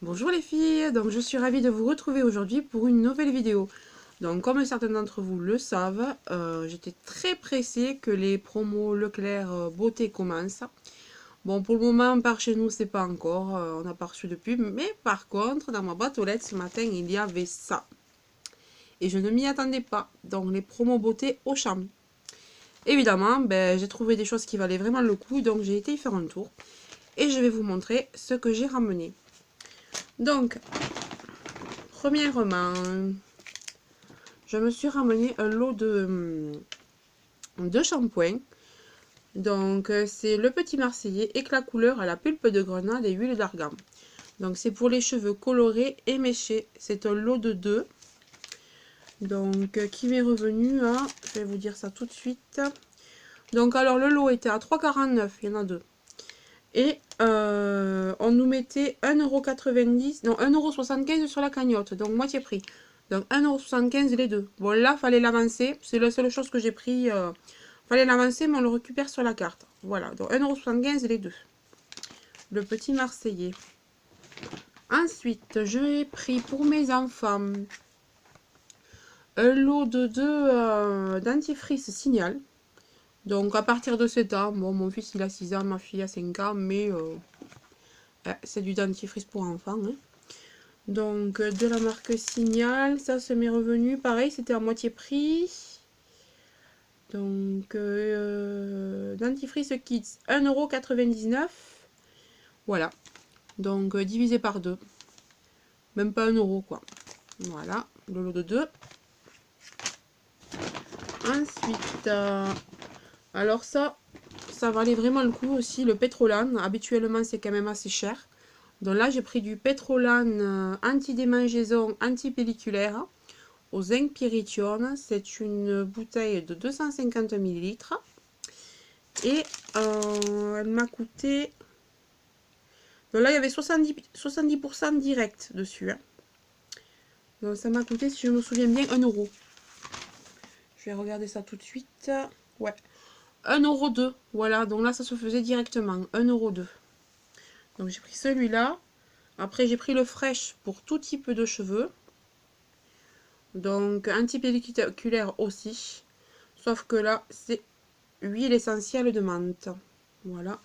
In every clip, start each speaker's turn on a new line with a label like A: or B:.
A: Bonjour les filles, donc je suis ravie de vous retrouver aujourd'hui pour une nouvelle vidéo. Donc comme certains d'entre vous le savent, j'étais très pressée que les promos Leclerc beauté commencent. Bon, pour le moment par chez nous c'est pas encore, on n'a pas reçu de pub, mais par contre dans ma boîte aux lettres ce matin il y avait ça. Et je ne m'y attendais pas, donc les promos beauté Auchan. Évidemment, j'ai trouvé des choses qui valaient vraiment le coup, donc j'ai été y faire un tour. Et je vais vous montrer ce que j'ai ramené. Donc, premièrement, je me suis ramené un lot de shampoing. Donc, c'est le Petit Marseillais éclat couleur à la pulpe de grenade et huile d'argan. Donc, c'est pour les cheveux colorés et méchés. C'est un lot de 2. Donc, qui m'est revenu à... Je vais vous dire ça tout de suite. Donc, alors, le lot était à 3,49 €. Il y en a 2. Et on nous mettait 1,90 €, non 1,75 € sur la cagnotte, donc moitié prix. Donc 1,75 € les deux. Bon là, fallait l'avancer, c'est la seule chose que j'ai pris. Fallait l'avancer, mais on le récupère sur la carte. Voilà, donc 1,75 € les deux. Le Petit Marseillais. Ensuite, j'ai pris pour mes enfants un lot de 2 dentifrice Signal. Donc à partir de 7 ans, bon mon fils il a 6 ans, ma fille a 5 ans, mais c'est du dentifrice pour enfants. Hein. Donc de la marque Signal, ça c'est mes revenus. Pareil, c'était à moitié prix. Donc dentifrice Kids 1,99 €. Voilà. Donc divisé par 2. Même pas 1 € quoi. Voilà, le lot de 2. Ensuite, alors ça valait vraiment le coup aussi, le Pétrolan. Habituellement c'est quand même assez cher. Donc là j'ai pris du Pétrolan anti-démangeaison, anti-pelliculaire au zinc pyrithium. C'est une bouteille de 250 ml. Et elle m'a coûté... Donc là il y avait 70% direct dessus. Hein. Donc ça m'a coûté, si je me souviens bien, 1 €. Je vais regarder ça tout de suite. Ouais. 1,02 €. Voilà, donc là ça se faisait directement. 1,02 €. Donc j'ai pris celui-là. Après j'ai pris le Fresh pour tout type de cheveux. Donc anti-pelliculaire aussi. Sauf que là c'est huile essentielle de menthe. Voilà.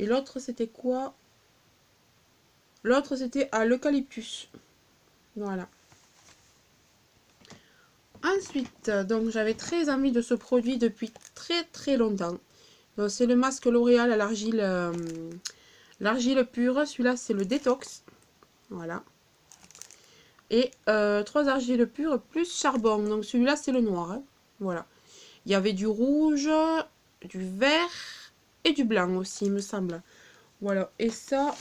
A: Et l'autre c'était quoi? L'autre c'était à l'eucalyptus. Voilà. Ensuite, donc j'avais très envie de ce produit depuis très longtemps. Donc c'est le masque L'Oréal à l'argile pure. Celui-là c'est le détox. Voilà. Et 3 argiles pures plus charbon. Donc celui-là c'est le noir. Hein. Voilà. Il y avait du rouge, du vert et du blanc aussi, il me semble. Voilà. Et ça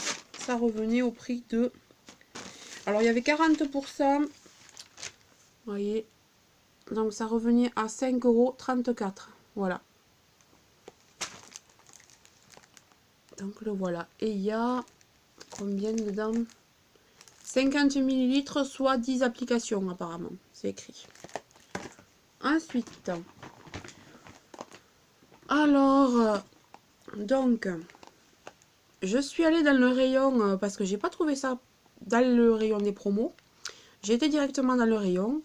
A: revenait au prix de... Alors il y avait 40%. Vous voyez. Donc ça revenait à 5,34 €. Voilà. Donc le voilà. Et il y a combien dedans? 50 ml, soit 10 applications apparemment. C'est écrit. Ensuite, alors, donc, je suis allée dans le rayon, parce que j'ai pas trouvé ça dans le rayon des promos. J'ai été directement dans le rayon.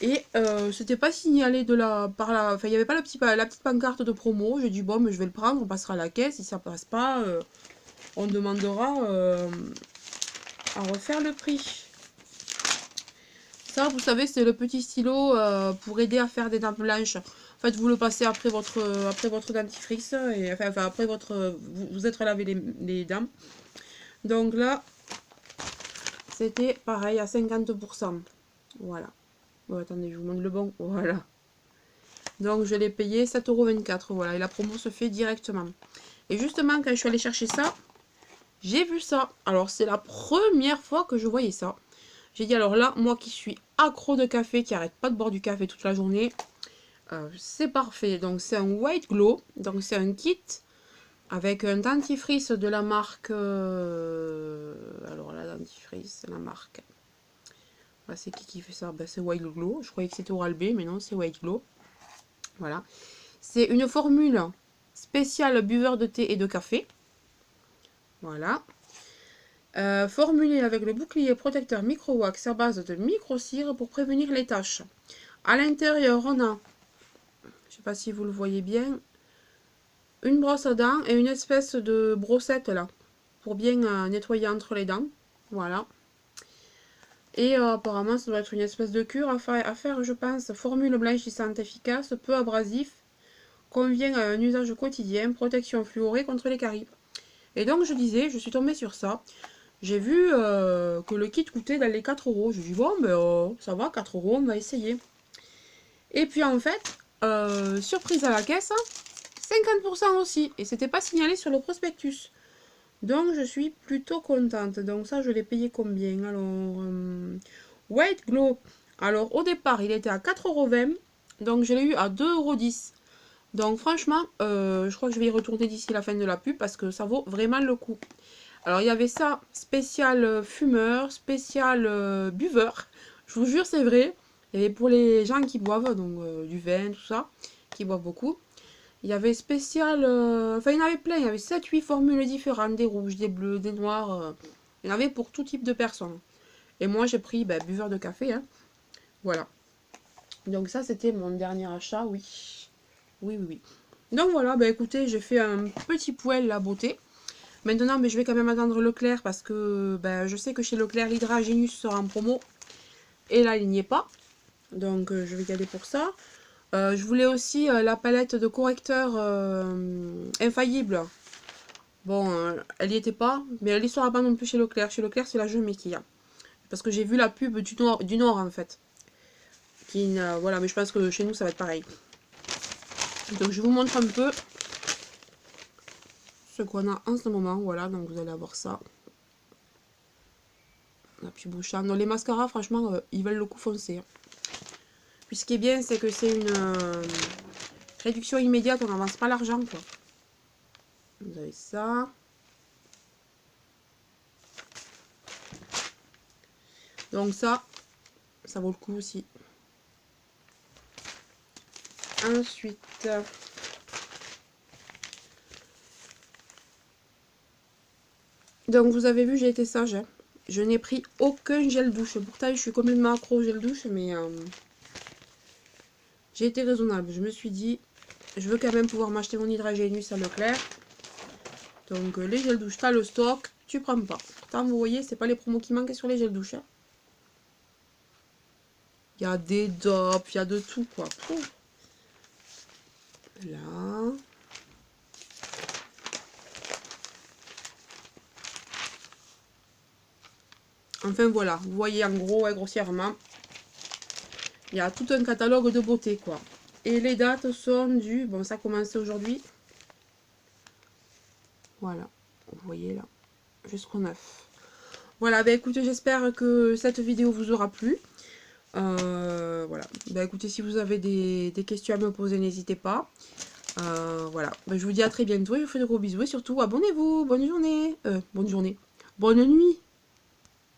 A: Et c'était pas signalé enfin il n'y avait pas la petite pancarte de promo. J'ai dit bon mais je vais le prendre, on passera à la caisse. Si ça passe pas, on demandera à refaire le prix. Ça vous savez c'est le petit stylo pour aider à faire des dents blanches. En fait vous le passez après votre dentifrice et enfin après vous êtes lavé les dents. Donc là c'était pareil à 50%. Voilà. Bon, attendez, je vous montre le bon. Voilà. Donc je l'ai payé 7,24 €. Voilà. Et la promo se fait directement. Et justement, quand je suis allée chercher ça, j'ai vu ça. Alors c'est la première fois que je voyais ça. J'ai dit alors là, moi qui suis accro de café, qui arrête pas de boire du café toute la journée, c'est parfait. Donc c'est un White Glow. Donc c'est un kit avec un dentifrice de la marque... alors la dentifrice, la marque... Ah, c'est qui fait ça? Ben, c'est White Glow. Je croyais que c'était Oral-B, mais non, c'est White Glow. Voilà. C'est une formule spéciale buveur de thé et de café. Voilà. Formulé avec le bouclier protecteur micro-wax à base de micro-cire pour prévenir les taches. À l'intérieur, on a, je sais pas si vous le voyez bien, une brosse à dents et une espèce de brossette là, pour bien nettoyer entre les dents. Voilà. Et apparemment, ça doit être une espèce de cure à faire, je pense. Formule blanchissante efficace, peu abrasif, convient à un usage quotidien, protection fluorée contre les caries. Et donc, je disais, je suis tombée sur ça. J'ai vu que le kit coûtait dans les 4 euros. Je dis, bon, ben, ça va, 4 euros, on va essayer. Et puis, en fait, surprise à la caisse, 50% aussi. Et c'était pas signalé sur le prospectus. Donc, je suis plutôt contente. Donc, ça, je l'ai payé combien? Alors, White Glow. Alors, au départ, il était à 4,20 €. Donc, je l'ai eu à 2,10 €. Donc, franchement, je crois que je vais y retourner d'ici la fin de la pub parce que ça vaut vraiment le coup. Alors, il y avait ça, spécial fumeur, spécial buveur. Je vous jure, c'est vrai. Il y avait pour les gens qui boivent, donc du vin, tout ça, qui boivent beaucoup. Il y avait spécial... enfin, il y en avait plein. Il y avait 7-8 formules différentes. Des rouges, des bleus, des noirs. Il y en avait pour tout type de personnes. Et moi, j'ai pris buveur de café. Hein. Voilà. Donc ça, c'était mon dernier achat, oui. Oui, oui, oui. Donc voilà, écoutez, j'ai fait un petit poêle la beauté. Maintenant, je vais quand même attendre Leclerc parce que je sais que chez Leclerc, l'Hydra Genius sera en promo. Et là, il n'y est pas. Donc, je vais y aller pour ça. Je voulais aussi la palette de correcteurs infaillible. Bon, elle n'y était pas, mais elle y sera pas non plus chez Leclerc. Chez Leclerc, c'est la Jemé qu'il y a. Parce que j'ai vu la pub du Nord en fait. Voilà, mais je pense que chez nous, ça va être pareil. Donc, je vous montre un peu ce qu'on a en ce moment. Voilà, donc vous allez avoir ça. La petite bouche. Donc, les mascaras, franchement, ils veulent le coup foncé. Puis ce qui est bien, c'est que c'est une réduction immédiate, on n'avance pas l'argent, quoi. Vous avez ça. Donc ça vaut le coup aussi. Ensuite, donc vous avez vu, j'ai été sage. Hein. Je n'ai pris aucun gel douche. Pourtant, je suis complètement accro au gel douche, mais j'ai été raisonnable. Je me suis dit, je veux quand même pouvoir m'acheter mon Hydra Genius à Leclerc. Donc les gels douche, t'as le stock, tu prends pas. Pourtant, vous voyez, c'est pas les promos qui manquent sur les gels douche. Hein. Il y a des dopes, il y a de tout, quoi. Pouf. Là. Enfin, voilà. Vous voyez, en gros, grossièrement, il y a tout un catalogue de beauté, quoi. Et les dates sont du... Bon, ça a commencé aujourd'hui. Voilà. Vous voyez, là. Jusqu'au 9. Voilà, écoutez, j'espère que cette vidéo vous aura plu. Voilà. Écoutez, si vous avez des questions à me poser, n'hésitez pas. Voilà. Je vous dis à très bientôt. Je vous fais de gros bisous et surtout, abonnez-vous. Bonne journée. Bonne journée. Bonne nuit.